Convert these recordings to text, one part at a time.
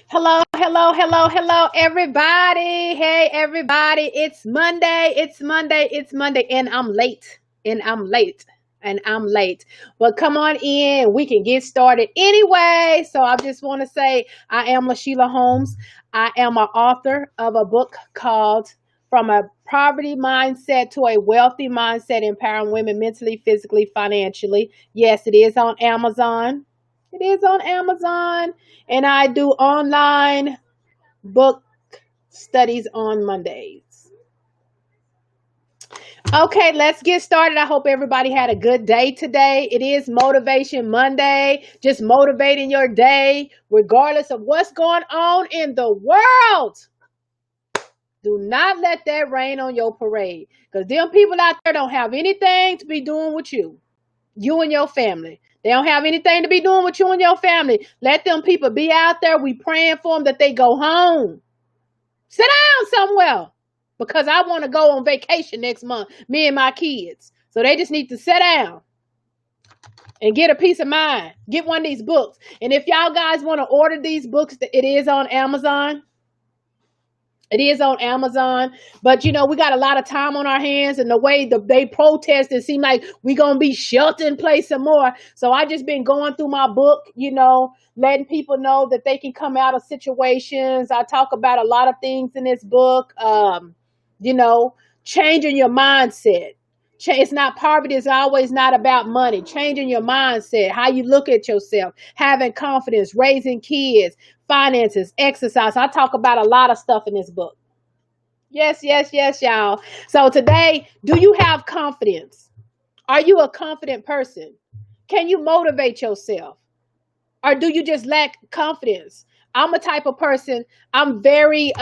Hello, hello, hello, hello, everybody. Hey, everybody. It's Monday. It's Monday. It's Monday. And I'm late. And I'm late. And I'm late. But come on in. We can get started anyway. So I just want to say I am LaSheila Holmes. I am an author of a book called From a Poverty Mindset to a Wealthy Mindset, Empowering Women Mentally, Physically, Financially. Yes, it is on Amazon. It is on Amazon. And I do online book studies on Mondays. Okay, let's get started. I hope everybody had a good day today. It is Motivation Monday, just motivating your day, regardless of what's going on in the world. Do not let that rain on your parade, because them people out there don't have anything to be doing with you and your family. They don't have anything to be doing with you and your family. Let them people be out there. We praying for them that they go home. Sit down somewhere, because I want to go on vacation next month, me and my kids. So they just need to sit down and get a peace of mind. Get one of these books. And if y'all guys want to order these books, it is on Amazon. It is on Amazon, but we got a lot of time on our hands, and the way they protest, it seemed like we gonna be shelter in place some more. So I just been going through my book, letting people know that they can come out of situations. I talk about a lot of things in this book. You know, changing your mindset. It's not poverty. It's always not about money. Changing your mindset, how you look at yourself, having confidence, raising kids, finances, exercise. I talk about a lot of stuff in this book. Yes, yes, yes, y'all. So today, do you have confidence? Are you a confident person? Can you motivate yourself? Or do you just lack confidence? I'm a type of person, I'm very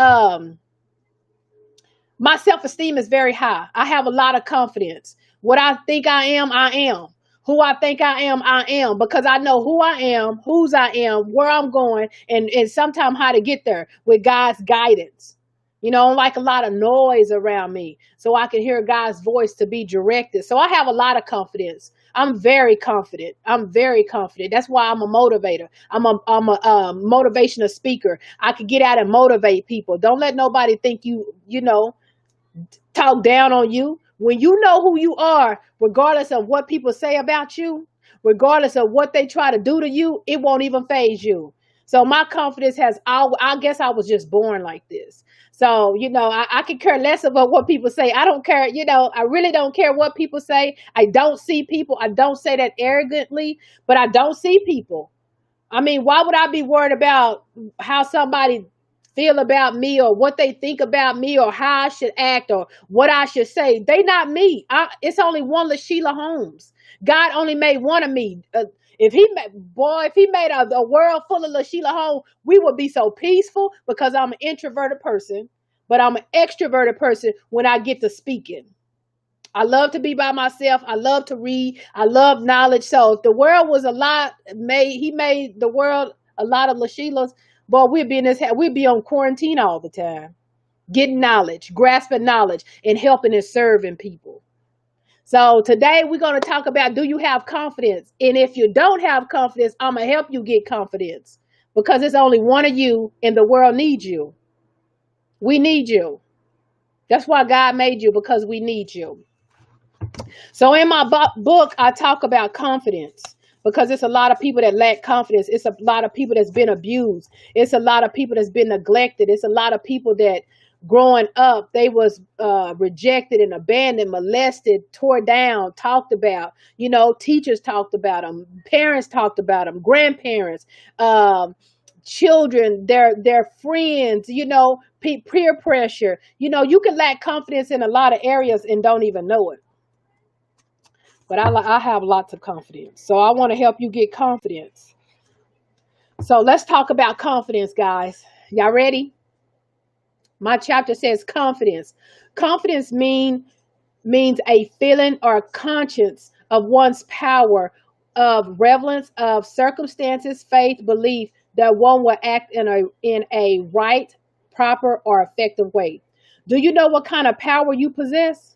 my self-esteem is very high. I have a lot of confidence. What I think I am, I am. Who I think I am, because I know who I am, whose I am, where I'm going, and sometimes how to get there with God's guidance. Like a lot of noise around me, so I can hear God's voice to be directed. So I have a lot of confidence. I'm very confident. I'm very confident. That's why I'm a motivator. I'm a motivational speaker. I could get out and motivate people. Don't let nobody think talk down on you. When you know who you are, regardless of what people say about you, regardless of what they try to do to you, it won't even phase you. So my confidence I guess I was just born like this. So, I could care less about what people say. I don't care, I really don't care what people say. I don't see people. I don't say that arrogantly, but I don't see people. I mean, why would I be worried about how somebody feel about me, or what they think about me, or how I should act, or what I should say? They not me. It's only one LaSheila Holmes. God only made one of me. If he made a world full of LaSheila Holmes, we would be so peaceful, because I'm an introverted person, but I'm an extroverted person when I get to speaking. I love to be by myself. I love to read. I love knowledge. So if the world was he made the world a lot of LaSheilas, boy, we'd be on quarantine all the time, getting knowledge, grasping knowledge, and helping and serving people. So today we're going to talk about, do you have confidence? And if you don't have confidence, I'm going to help you get confidence, because it's only one of you and the world needs you. We need you. That's why God made you, because we need you. So in my book, I talk about confidence, because it's a lot of people that lack confidence. It's a lot of people that's been abused. It's a lot of people that's been neglected. It's a lot of people that growing up, they was rejected and abandoned, molested, tore down, talked about. Teachers talked about them, parents talked about them, grandparents, children, their friends, peer pressure. You can lack confidence in a lot of areas and don't even know it. But I have lots of confidence. So I want to help you get confidence. So let's talk about confidence, guys. Y'all ready? My chapter says confidence. Confidence means a feeling or a conscience of one's power, of relevance of circumstances, faith, belief that one will act in a right, proper, or effective way. Do you know what kind of power you possess?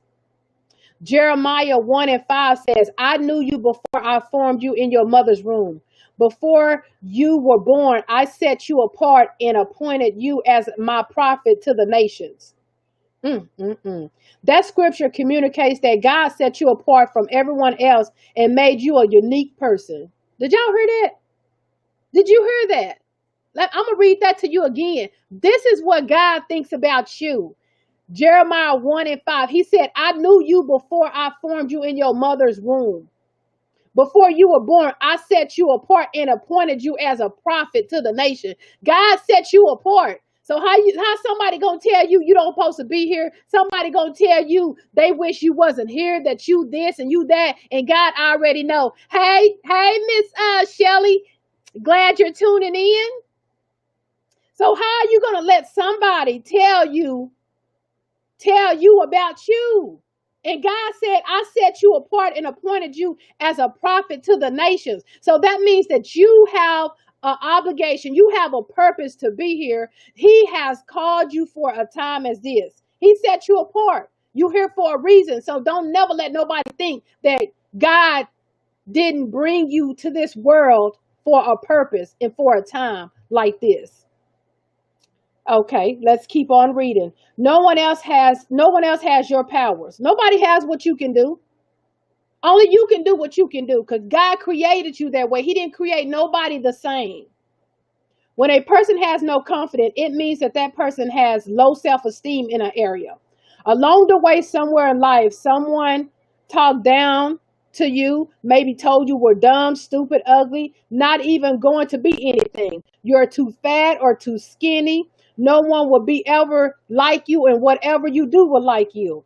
Jeremiah 1:5 says, I knew you before I formed you in your mother's womb. before you were born, I set you apart and appointed you as my prophet to the nations. Mm, mm, mm. That scripture communicates that God set you apart from everyone else and made you a unique person. Did y'all hear that? Did you hear that? I'm going to read that to you again. This is what God thinks about you. Jeremiah 1 and 5. He said, I knew you before I formed you in your mother's womb. Before you were born, I set you apart and appointed you as a prophet to the nation. God set you apart. So how somebody gonna tell you you don't supposed to be here? Somebody gonna tell you they wish you wasn't here, that you this and you that, and God already know. Hey, Miss Shelley, glad you're tuning in. So how are you gonna let somebody tell you about you? And God said, I set you apart and appointed you as a prophet to the nations. So that means that you have an obligation. You have a purpose to be here. He has called you for a time as this. He set you apart. You're here for a reason. So don't never let nobody think that God didn't bring you to this world for a purpose and for a time like this. Okay, let's keep on reading. No one else has your powers. Nobody has what you can do. Only you can do what you can do because God created you that way. He didn't create nobody the same. When a person has no confidence, it means that that person has low self-esteem in an area. Along the way, somewhere in life, someone talked down to you, maybe told you were dumb, stupid, ugly, not even going to be anything. You're too fat or too skinny. No one will be ever like you, and whatever you do will like you.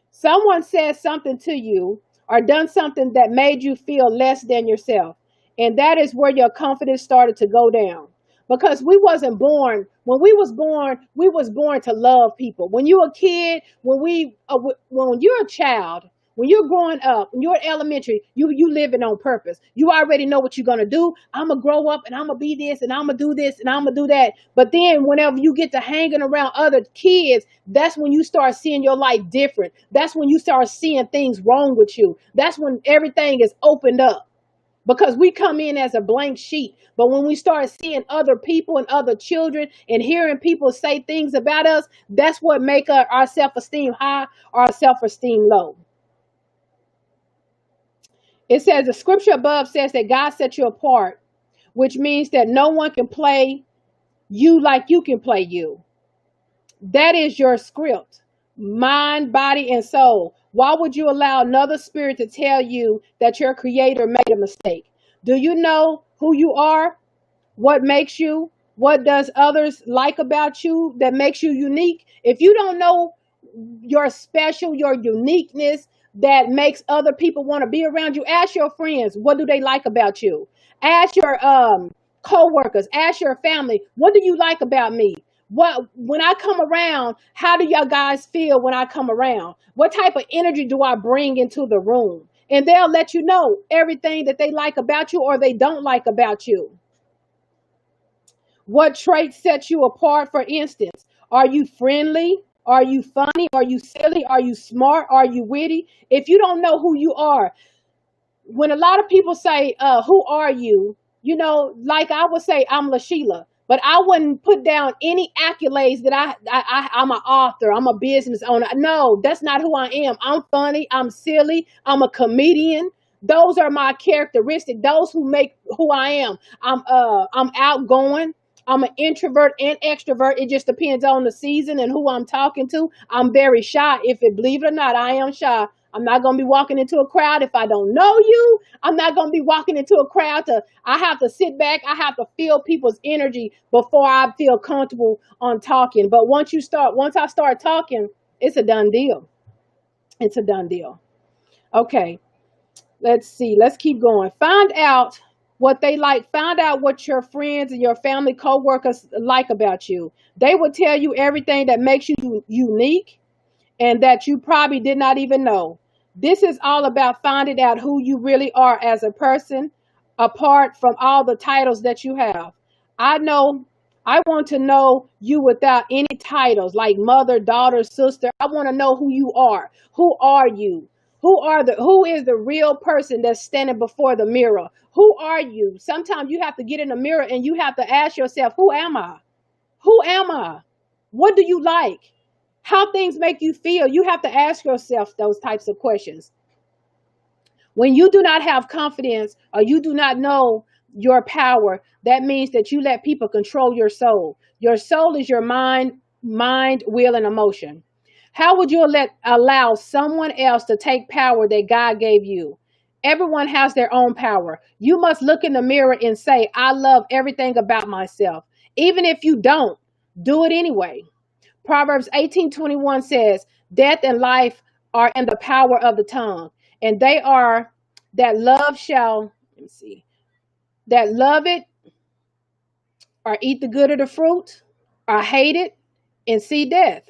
Someone said something to you or done something that made you feel less than yourself. And that is where your confidence started to go down. Because we wasn't born, when we was born to love people. When you're a kid, when you're a child, when you're growing up, when you're in elementary, you living on purpose. You already know what you're gonna do. I'm gonna grow up and I'm gonna be this and I'm gonna do this and I'm gonna do that. But then whenever you get to hanging around other kids, that's when you start seeing your life different. That's when you start seeing things wrong with you. That's when everything is opened up. Because we come in as a blank sheet. But when we start seeing other people and other children and hearing people say things about us, that's what make our self-esteem high or our self-esteem low. It says the scripture above says that God set you apart, which means that no one can play you like you can play you. That is your script, mind, body, and soul. Why would you allow another spirit to tell you that your creator made a mistake? Do you know who you are? What makes you? What does others like about you that makes you unique? If you don't know your special, your uniqueness that makes other people want to be around you, ask your friends, what do they like about you? Ask your co-workers, ask your family, what do you like about me? When I come around, how do y'all guys feel when I come around? What type of energy do I bring into the room? And they'll let you know everything that they like about you or they don't like about you. What traits set you apart, for instance? Are you friendly? Are you funny? Are you silly? Are you smart? Are you witty? If you don't know who you are, when a lot of people say, who are you? You know, like I would say, I'm LaSheila. But I wouldn't put down any accolades that I'm an author, I'm a business owner. No, that's not who I am. I'm funny, I'm silly, I'm a comedian. Those are my characteristics. Those who make who I am. I'm outgoing. I'm an introvert and extrovert. It just depends on the season and who I'm talking to. I'm very shy. Believe it or not, I am shy. I'm not going to be walking into a crowd if I don't know you. I'm not going to be walking into a crowd I have to sit back. I have to feel people's energy before I feel comfortable on talking. But once I start talking, it's a done deal. It's a done deal. Okay. Let's see. Let's keep going. Find out what they like. Find out what your friends and your family co-workers like about you. They will tell you everything that makes you unique and that you probably did not even know. This is all about finding out who you really are as a person, apart from all the titles that you have. I want to know you without any titles like mother, daughter, sister. I want to know who you are. Who are you? Who is the real person that's standing before the mirror? Who are you? Sometimes you have to get in the mirror and you have to ask yourself, who am I? Who am I? What do you like? How things make you feel? You have to ask yourself those types of questions. When you do not have confidence or you do not know your power, that means that you let people control your soul. Your soul is your mind, will, and emotion. How would you allow someone else to take power that God gave you? Everyone has their own power. You must look in the mirror and say, I love everything about myself. Even if you don't, do it anyway. Proverbs 18:21 says, death and life are in the power of the tongue, and they are that love shall, let me see, that love it or eat the good of the fruit or hate it and see death.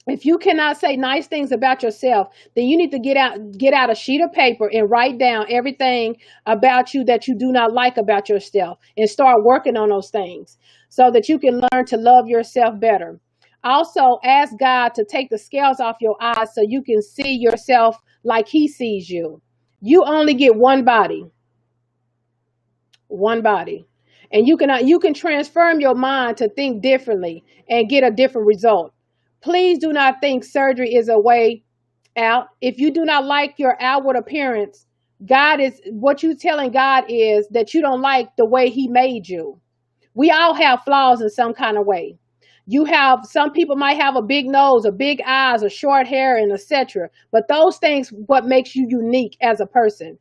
If you cannot say nice things about yourself, then you need to get out a sheet of paper and write down everything about you that you do not like about yourself and start working on those things so that you can learn to love yourself better. Also, ask God to take the scales off your eyes so you can see yourself like he sees you. You only get one body, one body. And you can transform your mind to think differently and get a different result. Please do not think surgery is a way out. If you do not like your outward appearance, what you telling God is that you don't like the way he made you. We all have flaws in some kind of way. Some people might have a big nose, a big eyes, a short hair, and etc. But those things, what makes you unique as a person.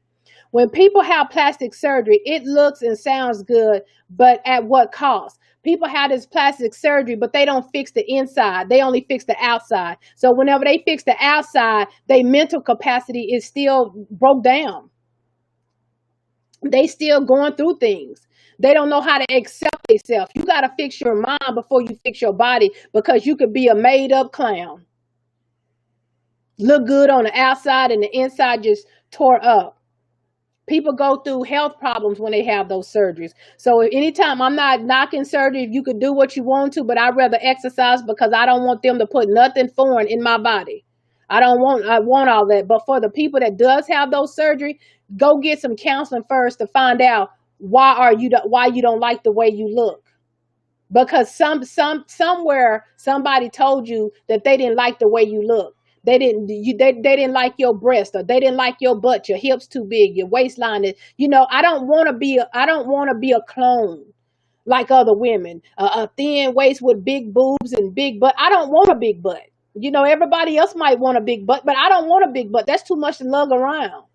When people have plastic surgery, it looks and sounds good, but at what cost? People have this plastic surgery, but they don't fix the inside. They only fix the outside. So whenever they fix the outside, their mental capacity is still broke down. They still going through things. They don't know how to accept themselves. You got to fix your mind before you fix your body, because you could be a made up clown. Look good on the outside and the inside just tore up. People go through health problems when they have those surgeries. So anytime, I'm not knocking surgery, if you could do what you want to, but I'd rather exercise because I don't want them to put nothing foreign in my body. I want all that. But for the people that does have those surgery, go get some counseling first to find out why you don't like the way you look. Because somewhere somebody told you that they didn't like the way you look. They didn't like your breast, or they didn't like your butt, your hips too big, your waistline is, I don't want to be a clone like other women. A thin waist with big boobs and big butt. I don't want a big butt. Everybody else might want a big butt, but I don't want a big butt. That's too much to lug around.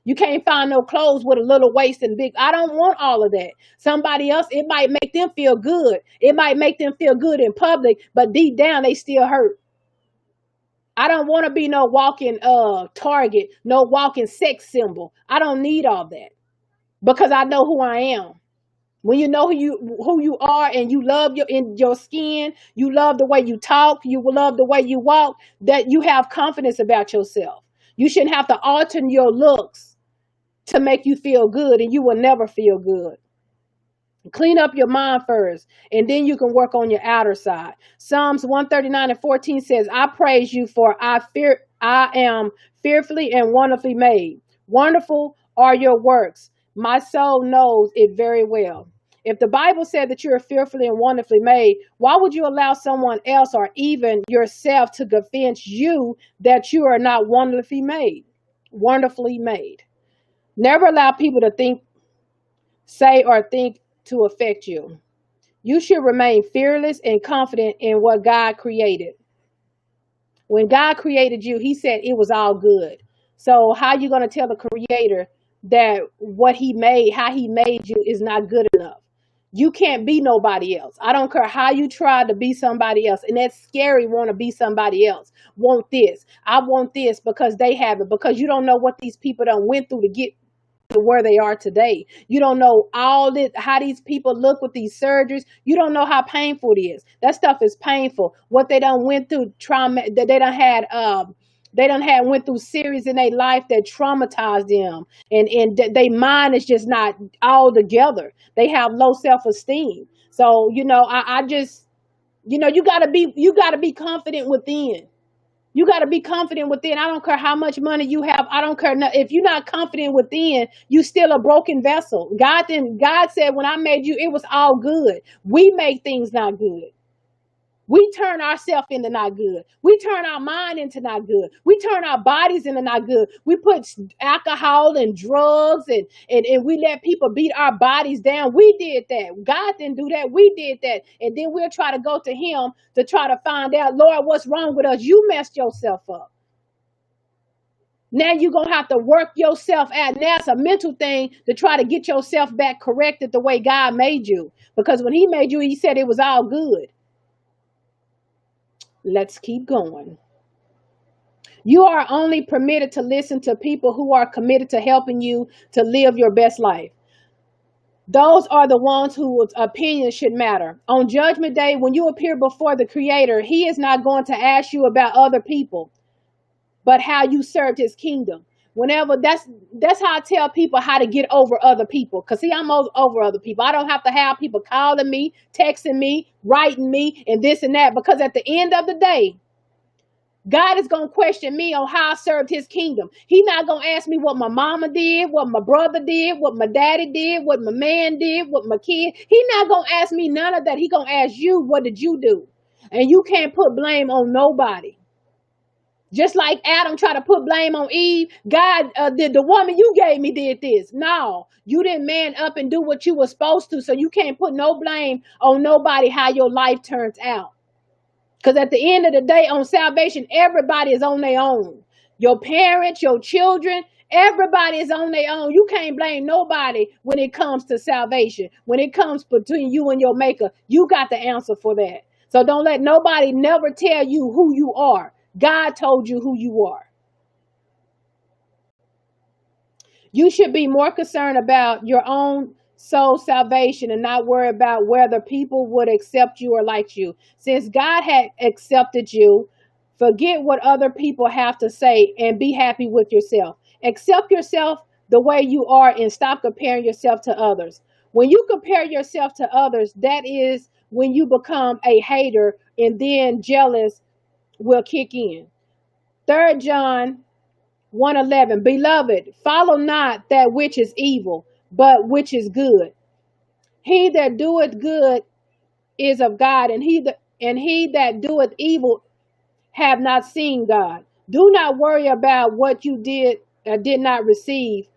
You can't find no clothes with a little waist and big. I don't want all of that. Somebody else, it might make them feel good. It might make them feel good in public, but deep down they still hurt. I don't want to be no walking target, no walking sex symbol. I don't need all that, because I know who I am. When you know who you are, and you love your skin, you love the way you talk, you love the way you walk, that you have confidence about yourself. You shouldn't have to alter your looks to make you feel good, and you will never feel good. Clean up your mind first, and then you can work on your outer side. Psalms 139:14 says, I praise you, for I am fearfully and wonderfully made. Wonderful are your works. My soul knows it very well. If the Bible said that you're fearfully and wonderfully made, why would you allow someone else or even yourself to convince you that you are not wonderfully made? Wonderfully made. Never allow people to say or think to affect you. You should remain fearless and confident in what God created. When God created you, he said it was all good. So how are you going to tell the creator that what he made, how he made you, is not good enough? You can't be nobody else. I don't care how you try to be somebody else. And that's scary, want to be somebody else. Want this. I want this because they have it. Because you don't know what these people done went through to get to where they are today. You don't know all this, how these people look with these surgeries. You don't know how painful it is. That stuff is painful. What they done went through, trauma that they done had went through series in their life that traumatized them, and their mind is just not all together. They have low self-esteem. So I just you gotta be confident within. You got to be confident within. I don't care how much money you have. I don't care. If you're not confident within, you still a broken vessel. God said, when I made you, it was all good. We make things not good. We turn ourselves into not good. We turn our mind into not good. We turn our bodies into not good. We put alcohol and drugs and we let people beat our bodies down. We did that. God didn't do that. We did that. And then we'll try to go to him to try to find out, Lord, what's wrong with us? You messed yourself up. Now you're going to have to work yourself out. Now it's a mental thing to try to get yourself back corrected the way God made you. Because when he made you, he said it was all good. Let's keep going. You are only permitted to listen to people who are committed to helping you to live your best life. Those are the ones whose opinions should matter. On Judgment Day, when you appear before the Creator, he is not going to ask you about other people, but how you served his kingdom. Whenever that's how I tell people how to get over other people. Because see, I'm over other people. I don't have to have people calling me, texting me, writing me, and this and that. Because at the end of the day, God is going to question me on how I served his kingdom. He's not going to ask me what my mama did, what my brother did, what my daddy did, what my man did, what my kid. He's not going to ask me none of that. He's going to ask you, what did you do? And you can't put blame on nobody. Just like Adam tried to put blame on Eve, God, did the woman you gave me did this. No, you didn't man up and do what you were supposed to. So you can't put no blame on nobody how your life turns out. Because at the end of the day, on salvation, everybody is on their own. Your parents, your children, everybody is on their own. You can't blame nobody when it comes to salvation. When it comes between you and your maker, you got the answer for that. So don't let nobody never tell you who you are. God told you who you are. You should be more concerned about your own soul salvation and not worry about whether people would accept you or like you. Since God had accepted you, forget what other people have to say and be happy with yourself. Accept yourself the way you are and stop comparing yourself to others. When you compare yourself to others, that is when you become a hater, and then jealous will kick in. 3 John 1:11, Beloved, follow not that which is evil, but which is good. He that doeth good is of God, and he that doeth evil have not seen God. Do not worry about what you did not receive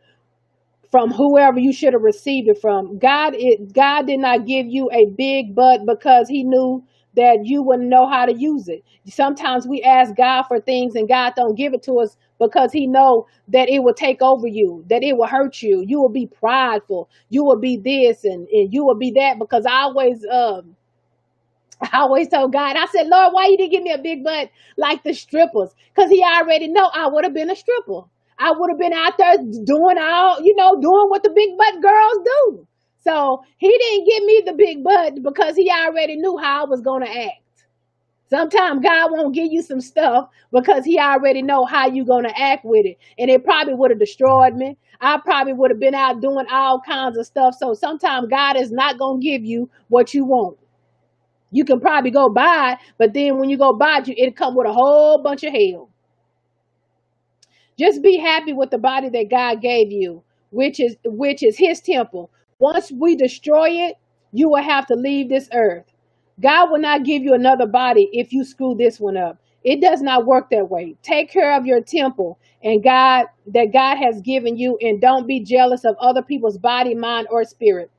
from whoever you should have received it from. God did not give you a big butt because he knew that you wouldn't know how to use it. Sometimes we ask God for things and God don't give it to us because he know that it will take over you, that it will hurt you. You will be prideful. You will be this and you will be that. Because I always told God, I said, Lord, why you didn't give me a big butt like the strippers? Because he already know I would have been a stripper. I would have been out there doing doing what the big butt girls do. So he didn't give me the big butt because he already knew how I was going to act. Sometimes God won't give you some stuff because he already know how you going to act with it. And it probably would have destroyed me. I probably would have been out doing all kinds of stuff. So sometimes God is not going to give you what you want. You can probably go buy it, but then when you go buy it, it'll come with a whole bunch of hell. Just be happy with the body that God gave you, which is his temple. Once we destroy it, you will have to leave this earth. God will not give you another body if you screw this one up. It does not work that way. Take care of your temple and God has given you, and don't be jealous of other people's body, mind, or spirit.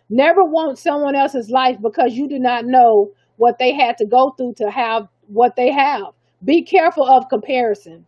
Never want someone else's life because you do not know what they had to go through to have what they have. Be careful of comparison.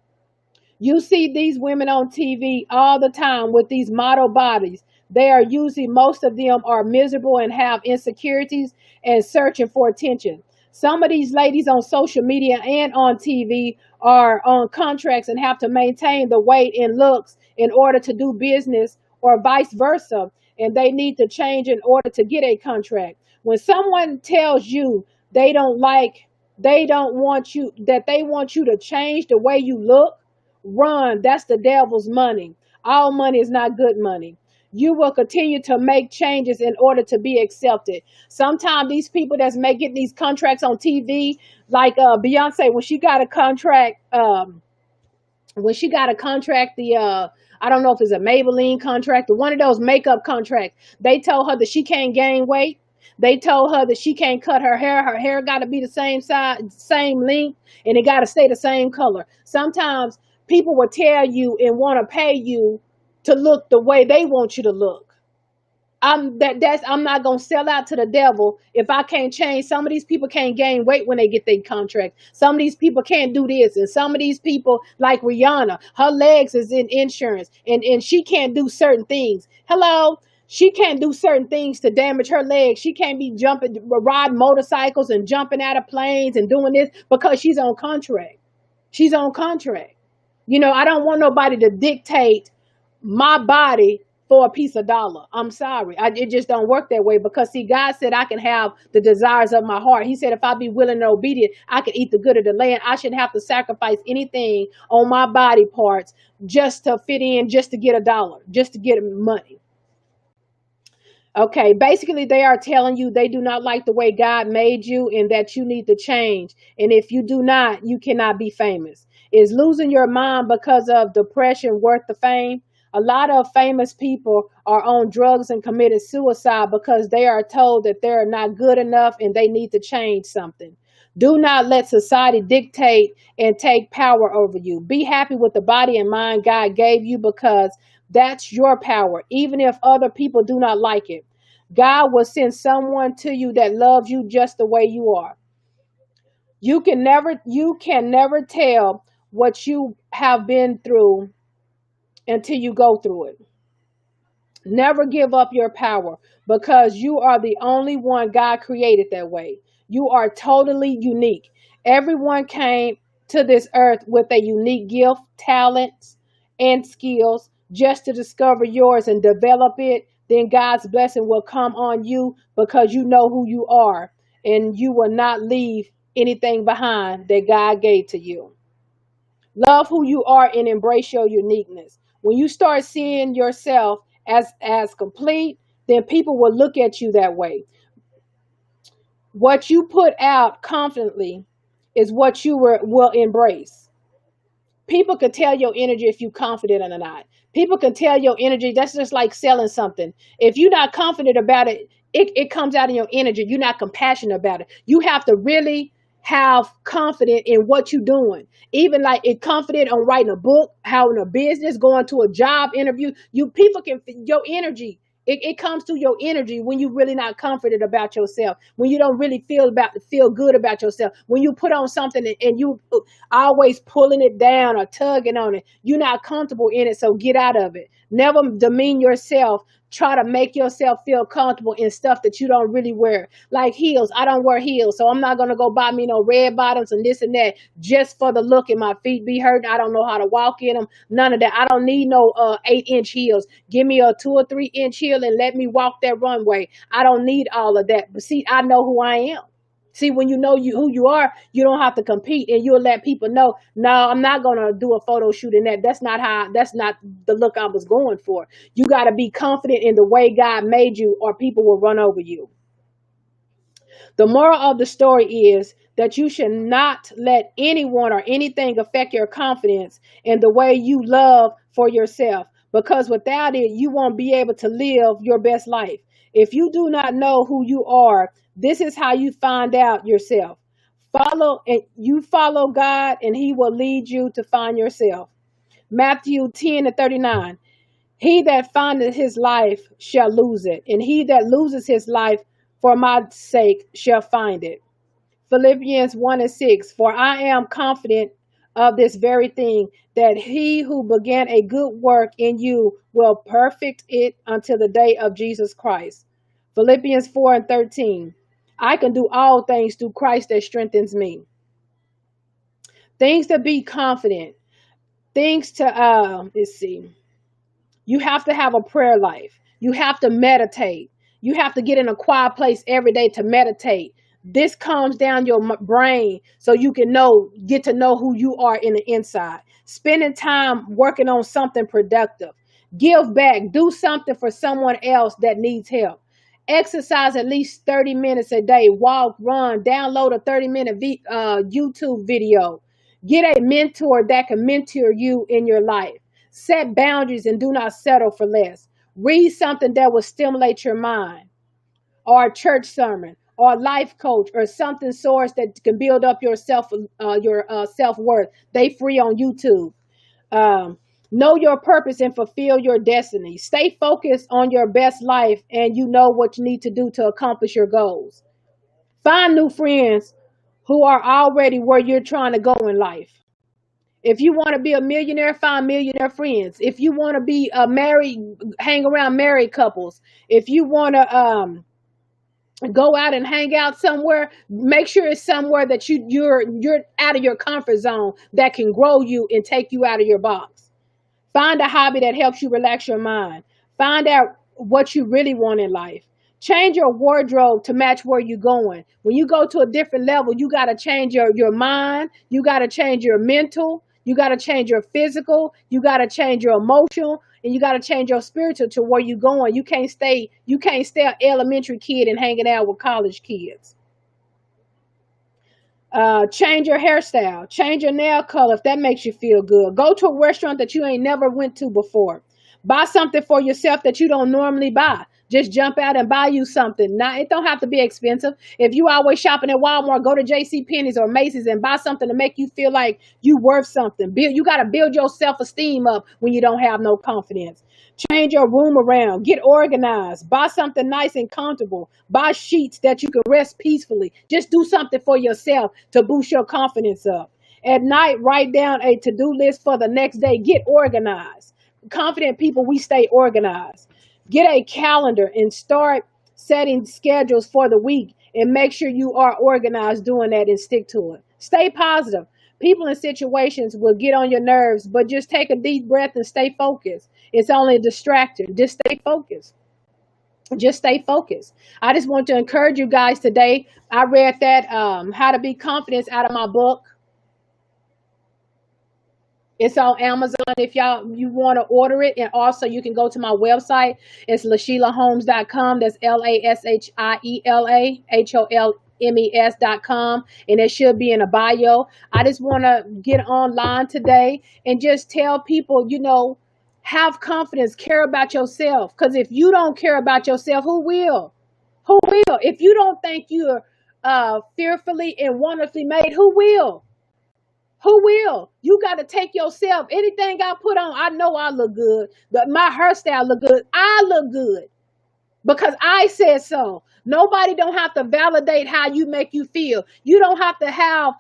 You see these women on TV all the time with these model bodies. They are usually, most of them are miserable and have insecurities and searching for attention. Some of these ladies on social media and on TV are on contracts and have to maintain the weight and looks in order to do business, or vice versa. And they need to change in order to get a contract. When someone tells you they want you to change the way you look, run. That's the devil's money. All money is not good money. you will continue to make changes in order to be accepted. Sometimes these people that's making these contracts on TV, like Beyonce, when she got a contract, the I don't know if it's a Maybelline contract or one of those makeup contracts, they told her that she can't gain weight. They told her that she can't cut her hair. Her hair got to be the same size, same length, and it got to stay the same color. Sometimes people will tell you and want to pay you to look the way they want you to look. I'm not gonna sell out to the devil if I can't change. Some of these people can't gain weight when they get their contract. Some of these people can't do this, and some of these people, like Rihanna, her legs is in insurance, and she can't do certain things. Hello, she can't do certain things to damage her legs. She can't be jumping, riding motorcycles and jumping out of planes and doing this because she's on contract. She's on contract. I don't want nobody to dictate my body for a piece of dollar. I'm sorry. It just don't work that way because see, God said I can have the desires of my heart. He said if I be willing and obedient, I can eat the good of the land. I shouldn't have to sacrifice anything on my body parts just to fit in, just to get a dollar, just to get money. Okay, basically they are telling you they do not like the way God made you and that you need to change. And if you do not, you cannot be famous. Is losing your mind because of depression worth the fame? A lot of famous people are on drugs and committed suicide because they are told that they're not good enough and they need to change something. Do not let society dictate and take power over you. Be happy with the body and mind God gave you because that's your power, even if other people do not like it. God will send someone to you that loves you just the way you are. You can never tell what you have been through until you go through it. Never give up your power because you are the only one God created that way. You are totally unique. Everyone came to this earth with a unique gift, talents, and skills just to discover yours and develop it. Then God's blessing will come on you because you know who you are and you will not leave anything behind that God gave to you. Love who you are and embrace your uniqueness. When you start seeing yourself as complete, then people will look at you that way. What you put out confidently is what will embrace. People can tell your energy if you're confident or not. People can tell your energy. That's just like selling something. If you're not confident about it, it comes out in your energy. You're not compassionate about it. You have to really have confidence in what you're doing. Even like it confident on writing a book, having a business, going to a job interview. You people can your energy. It comes through your energy when you're really not confident about yourself, when you don't really feel good about yourself, when you put on something and you always pulling it down or tugging on it, you're not comfortable in it, so get out of it. Never demean yourself. Try to make yourself feel comfortable in stuff that you don't really wear. Like heels. I don't wear heels, so I'm not going to go buy me no red bottoms and this and that just for the look and my feet be hurting. I don't know how to walk in them. None of that. I don't need no 8-inch heels. Give me a 2 or 3-inch heel and let me walk that runway. I don't need all of that. But see, I know who I am. See, when you know who you are, you don't have to compete and you'll let people know, no, I'm not going to do a photo shoot in that. That's not the look I was going for. You got to be confident in the way God made you or people will run over you. The moral of the story is that you should not let anyone or anything affect your confidence in the way you love for yourself, because without it, you won't be able to live your best life. If you do not know who you are, this is how you find out yourself. Follow God and he will lead you to find yourself. Matthew 10:39. He that findeth his life shall lose it, and he that loses his life for my sake shall find it. Philippians 1:6. For I am confident of this very thing, that he who began a good work in you will perfect it until the day of Jesus Christ. Philippians 4:13. I can do all things through Christ that strengthens me. Things to be confident. Things to let's see. You have to have a prayer life. You have to meditate. You have to get in a quiet place every day to meditate. This calms down your brain so you can get to know who you are in the inside. Spending time working on something productive. Give back. Do something for someone else that needs help. Exercise at least 30 minutes a day. Walk, run, download a 30-minute YouTube video. Get a mentor that can mentor you in your life. Set boundaries and do not settle for less. Read something that will stimulate your mind, or a church sermon, or a life coach, or something source that can build up your self-worth. They free on YouTube. Um, know your purpose and fulfill your destiny. Stay focused on your best life, and you know what you need to do to accomplish your goals. Find new friends who are already where you're trying to go in life. If you want to be a millionaire, find millionaire friends. If you want to be a married, hang around married couples. If you want to go out and hang out somewhere, make sure it's somewhere that you're out of your comfort zone, that can grow you and take you out of your box. Find a hobby that helps you relax your mind. Find out what you really want in life. Change your wardrobe to match where you're going. When you go to a different level, you got to change your mind. You got to change your mental. You got to change your physical. You got to change your emotional. And you got to change your spiritual to where you're going. You can't stay an elementary kid and hanging out with college kids. Change your hairstyle. Change your nail color if that makes you feel good. Go to a restaurant that you ain't never went to before. Buy something for yourself that you don't normally buy. Just jump out and buy you something. Now, it don't have to be expensive. If you always shopping at Walmart, go to JCPenney's or Macy's and buy something to make you feel like you worth something. You got to build your self-esteem up when you don't have no confidence. Change your room around. Get organized. Buy something nice and comfortable. Buy sheets that you can rest peacefully. Just do something for yourself to boost your confidence up. At night, write down a to-do list for the next day. Get organized. Confident people, we stay organized. Get a calendar and start setting schedules for the week, and make sure you are organized doing that and stick to it. Stay positive. People and situations will get on your nerves, but just take a deep breath and stay focused. It's only a distraction. Just stay focused. Just stay focused. I just want to encourage you guys today. I read that How to Be Confident out of my book. It's on Amazon if you want to order it. And also you can go to my website. It's LaSheilaHolmes.com. That's LaShielaHolmes.com. And it should be in a bio. I just want to get online today and just tell people, have confidence, care about yourself. Because if you don't care about yourself, who will? Who will? If you don't think you're fearfully and wonderfully made, who will? Who will? You got to take yourself. Anything I put on, I know I look good. My hairstyle look good. I look good because I said so. Nobody don't have to validate how you make you feel. You don't have to have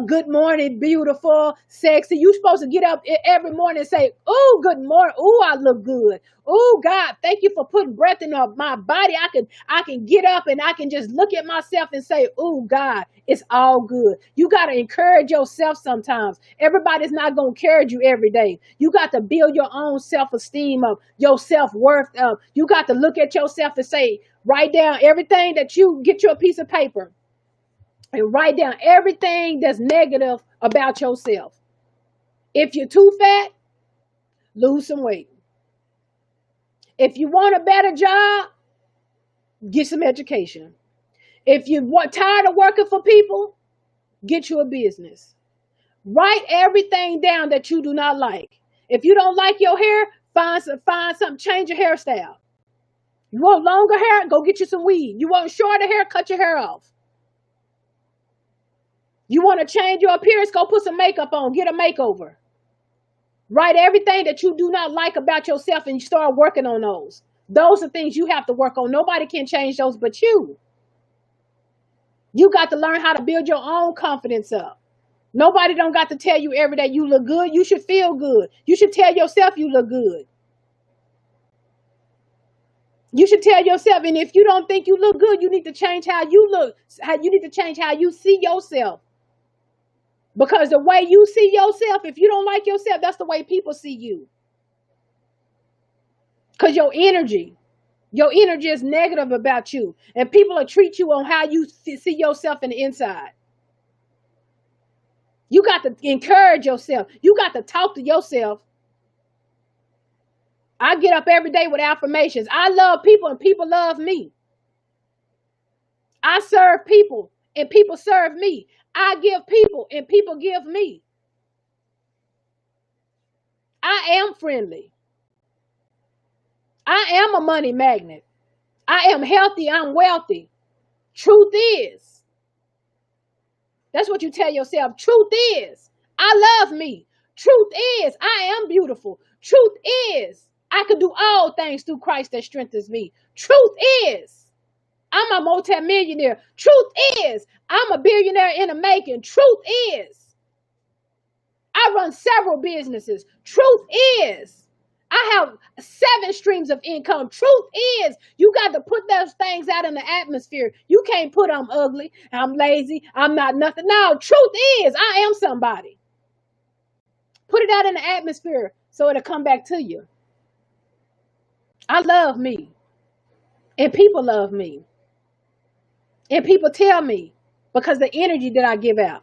good morning, beautiful, sexy. You supposed to get up every morning and say, oh, good morning. Oh, I look good. Oh, God, thank you for putting breath in my body. I can get up and I can just look at myself and say, oh, God, it's all good. You got to encourage yourself sometimes. Everybody's not going to encourage you every day. You got to build your own self-esteem up, your self-worth up. You got to look at yourself and say, write down everything that get you a piece of paper and write down everything that's negative about yourself. If you're too fat, lose some weight. If you want a better job, get some education. If you're tired of working for people, get you a business. Write everything down that you do not like. If you don't like your hair, find something, change your hairstyle. You want longer hair? Go get you some weed. You want shorter hair? Cut your hair off. You want to change your appearance? Go put some makeup on. Get a makeover. Write everything that you do not like about yourself and you start working on those. Those are things you have to work on. Nobody can change those but you. You got to learn how to build your own confidence up. Nobody don't got to tell you every day you look good. You should feel good. You should tell yourself you look good. You should tell yourself, and if you don't think you look good, you need to change how you look. You need to change how you see yourself. Because the way you see yourself, if you don't like yourself, that's the way people see you. Because your energy is negative about you. And people will treat you on how you see yourself in the inside. You got to encourage yourself. You got to talk to yourself. I get up every day with affirmations. I love people and people love me. I serve people and people serve me. I give people and people give me. I am friendly. I am a money magnet. I am healthy. I'm wealthy. Truth is, that's what you tell yourself. Truth is, I love me. Truth is, I am beautiful. Truth is, I can do all things through Christ that strengthens me. Truth is, I'm a multimillionaire. Truth is, I'm a billionaire in the making. Truth is, I run several businesses. Truth is, I have 7 streams of income. Truth is, you got to put those things out in the atmosphere. You can't put I'm ugly, I'm lazy, I'm not nothing. No, truth is, I am somebody. Put it out in the atmosphere so it'll come back to you. I love me. And people love me. And people tell me because the energy that I give out.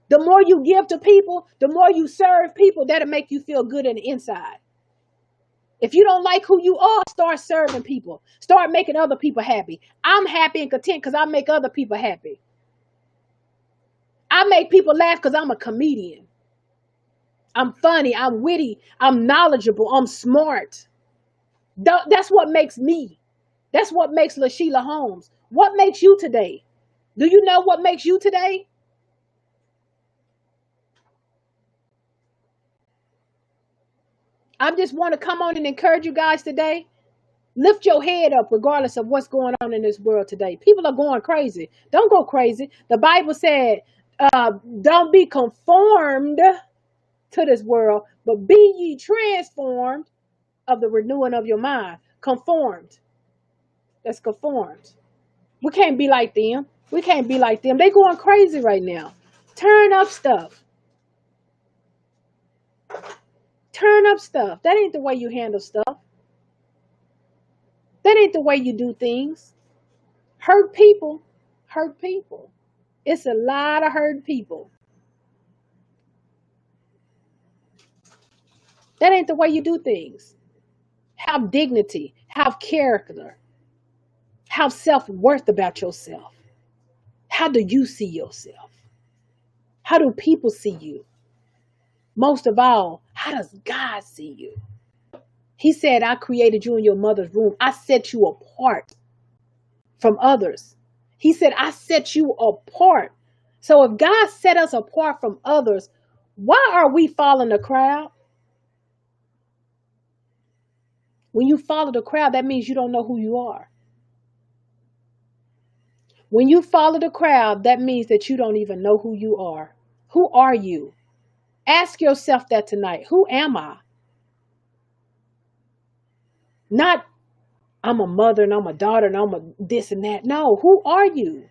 The more you give to people, the more you serve people, that'll make you feel good in the inside. If you don't like who you are, start serving people. Start making other people happy. I'm happy and content because I make other people happy. I make people laugh because I'm a comedian. I'm funny. I'm witty. I'm knowledgeable. I'm smart. That's what makes me. That's what makes LaSheila Holmes. What makes you today? Do you know what makes you today? I just want to come on and encourage you guys today. Lift your head up regardless of what's going on in this world today. People are going crazy. Don't go crazy. The Bible said, don't be conformed to this world, but be ye transformed of the renewing of your mind. Conformed. That's conformed. We can't be like them. We can't be like them. They going crazy right now. Turn up stuff. Turn up stuff. That ain't the way you handle stuff. That ain't the way you do things. Hurt people. Hurt people. It's a lot of hurt people. That ain't the way you do things. Have dignity. Have character. Have self-worth about yourself. How do you see yourself? How do people see you? Most of all, how does God see you? He said, I created you in your mother's womb. I set you apart from others. He said, I set you apart. So if God set us apart from others, why are we following the crowd? When you follow the crowd, that means you don't know who you are. When you follow the crowd, that means that you don't even know who you are. Who are you? Ask yourself that tonight. Who am I? Not, I'm a mother and I'm a daughter and I'm a this and that. No, who are you?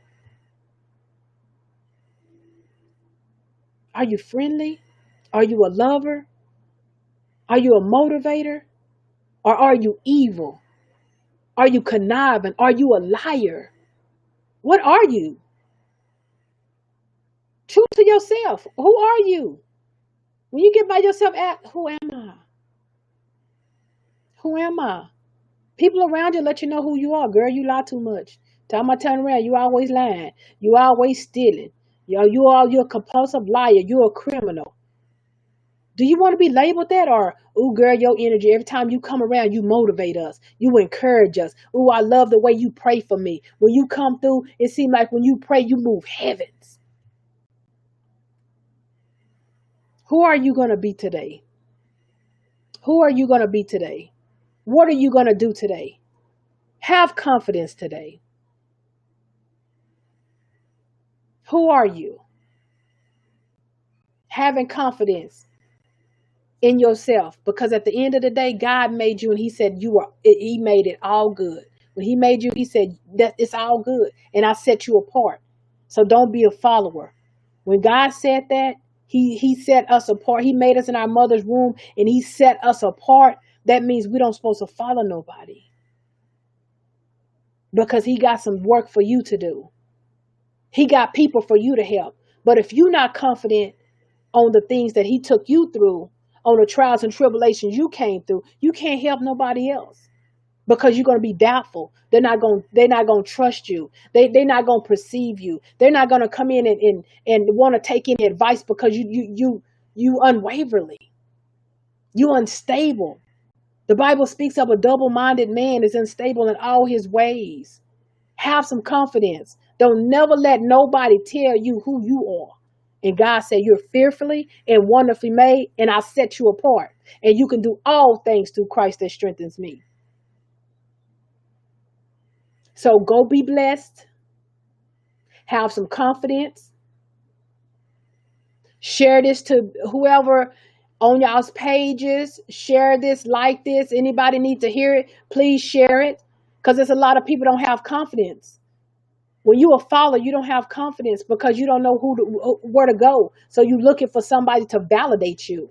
Are you friendly? Are you a lover? Are you a motivator? Or are you evil? Are you conniving? Are you a liar? What are you? True to yourself. Who are you? When you get by yourself, ask, who am I? Who am I? People around you let you know who you are. Girl, you lie too much. Time I turn around, you always lying. You always stealing. You're a compulsive liar. You're a criminal. Do you want to be labeled that? Or, oh, girl, your energy, every time you come around, you motivate us. You encourage us. Oh, I love the way you pray for me. When you come through, it seems like when you pray, you move heavens. Who are you going to be today? Who are you going to be today? What are you going to do today? Have confidence today. Who are you? Having confidence in yourself, because at the end of the day, God made you and he said he made it all good. When he made you, he said that it's all good and I set you apart. So don't be a follower. When God said that, he set us apart. He made us in our mother's womb and he set us apart. That means we don't supposed to follow nobody, because he got some work for you to do. He got people for you to help. But if you're not confident on the things that he took you through, on the trials and tribulations you came through, you can't help nobody else because you're going to be doubtful. They're not going to trust you. They're not going to perceive you. They're not going to come in and want to take any advice because you unwaverly, you unstable. The Bible speaks of a double-minded man is unstable in all his ways. Have some confidence. Don't never let nobody tell you who you are. And God said, you're fearfully and wonderfully made, and I set you apart. And you can do all things through Christ that strengthens me. So go be blessed. Have some confidence. Share this to whoever on y'all's pages. Share this, like this. Anybody need to hear it, please share it. Because there's a lot of people don't have confidence. When you a follower, you don't have confidence because you don't know where to go. So you're looking for somebody to validate you.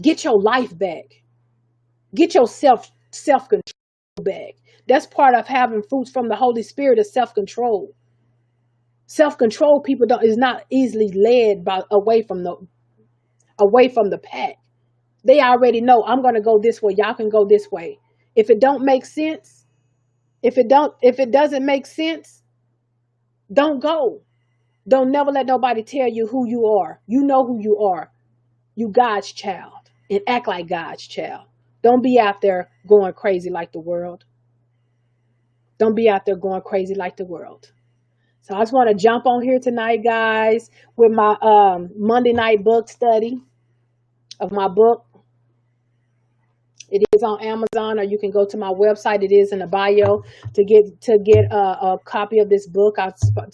Get your life back. Get your self-control back. That's part of having fruits from the Holy Spirit is self-control. Self-control people is not easily led away from the pack. They already know I'm going to go this way. Y'all can go this way. If it don't make sense, if it doesn't make sense, don't go. Don't never let nobody tell you who you are. You know who you are. You God's child and act like God's child. Don't be out there going crazy like the world. Don't be out there going crazy like the world. So I just want to jump on here tonight, guys, with my Monday night book study of my book. It is on Amazon, or you can go to my website. It is in the bio to get a copy of this book. I'll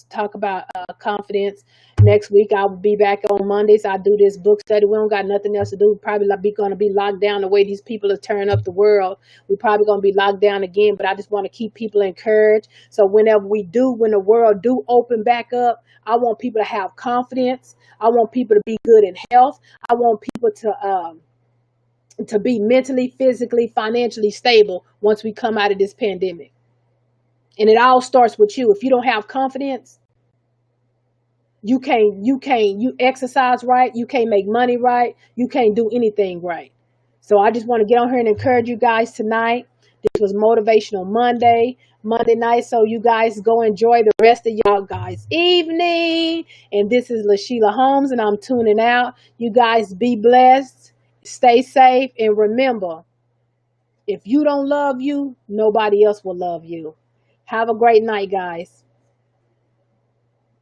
talk about confidence. Next week, I'll be back on Mondays. I do this book study. We don't got nothing else to do. We're probably going to be locked down the way these people are tearing up the world. We're probably going to be locked down again, but I just want to keep people encouraged. So when the world do open back up, I want people to have confidence. I want people to be good in health. I want people to be mentally, physically, financially stable once we come out of this pandemic. And it all starts with you. If you don't have confidence, you exercise right, you can't make money right, you can't do anything right. So I just want to get on here and encourage you guys tonight. This was Motivational Monday night. So you guys go enjoy the rest of y'all guys' evening. And this is LaSheila Holmes, and I'm tuning out. You guys be blessed. Stay safe, and remember, if you don't love you, nobody else will love you. Have a great night, guys.